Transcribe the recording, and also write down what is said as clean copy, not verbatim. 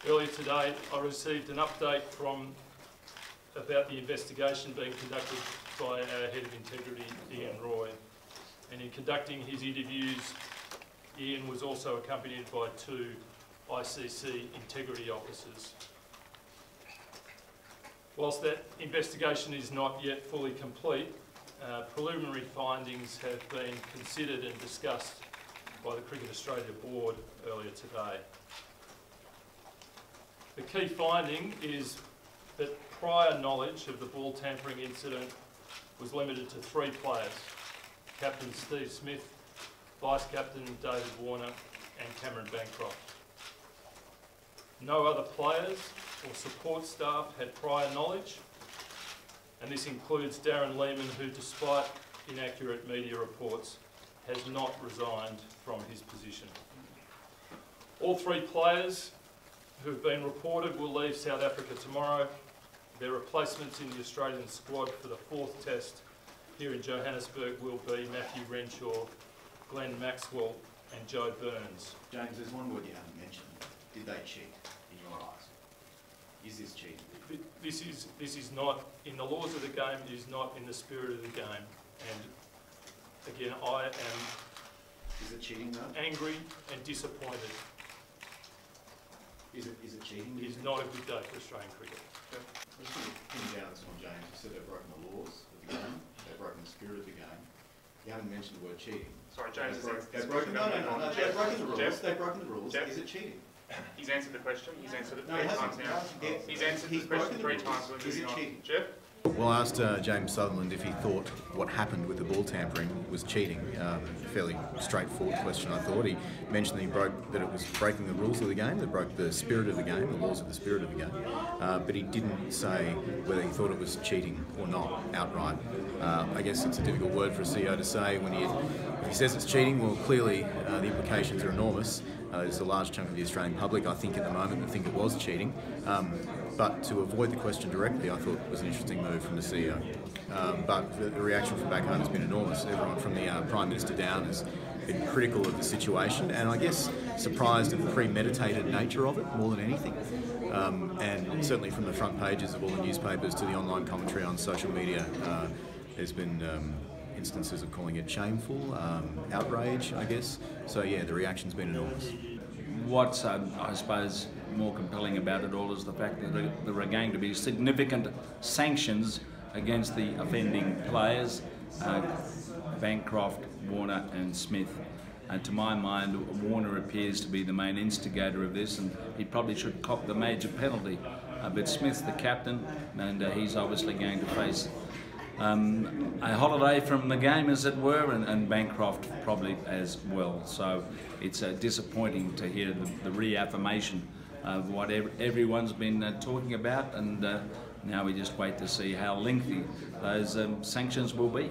Earlier today, I received an update about the investigation being conducted by our Head of Integrity, Ian Roy. And in conducting his interviews, Ian was also accompanied by two ICC integrity officers. Whilst that investigation is not yet fully complete, preliminary findings have been considered and discussed by the Cricket Australia Board earlier today. The key finding is that prior knowledge of the ball tampering incident was limited to 3 players: Captain Steve Smith, Vice Captain David Warner and Cameron Bancroft. No other players or support staff had prior knowledge, and this includes Darren Lehman, who, despite inaccurate media reports, has not resigned from his position. All 3 players who have been reported will leave South Africa tomorrow. Their replacements in the Australian squad for the 4th test here in Johannesburg will be Matthew Renshaw, Glenn Maxwell and Joe Burns. James, there's one word you haven't mentioned. Did they cheat in your eyes? Is this cheating? This is not in the laws of the game. It is not in the spirit of the game. And again, I am cheating though? Angry and disappointed. Is it cheating? It is not a good day for Australian cricket. I'm just going to pin you down this one, James. You said they've broken the laws of the game. They've broken the spirit of the game. You haven't mentioned the word cheating. Sorry, James. They've broken the rules. Jeff? They've broken the rules. Jeff? Is it cheating? He's answered the question. He's answered it No, 3 times now. He's answered the question 3 times. Is it cheating? Jeff? Well, I asked James Sutherland if he thought what happened with the ball tampering was cheating. Fairly straightforward question, I thought. He mentioned that it was breaking the rules of the game, that broke the spirit of the game, the laws of the spirit of the game. But he didn't say whether he thought it was cheating or not outright. I guess it's a difficult word for a CEO to say when if he says it's cheating. Well, clearly the implications are enormous. There's a large chunk of the Australian public, I think, at the moment that think it was cheating. But to avoid the question directly, I thought it was an interesting move from the CEO. But the reaction from back home has been enormous. Everyone from the Prime Minister down has been critical of the situation, and I guess surprised at the premeditated nature of it more than anything. And certainly from the front pages of all the newspapers to the online commentary on social media, there's been instances of calling it shameful, outrage, I guess. So yeah, the reaction's been enormous. What's, I suppose, more compelling about it all is the fact that there are going to be significant sanctions against the offending players, Bancroft, Warner and Smith. And to my mind, Warner appears to be the main instigator of this, and he probably should cop the major penalty. But Smith's the captain, and he's obviously going to face a holiday from the game, as it were, and Bancroft probably as well. So it's disappointing to hear the reaffirmation of what everyone's been talking about, and now we just wait to see how lengthy those sanctions will be.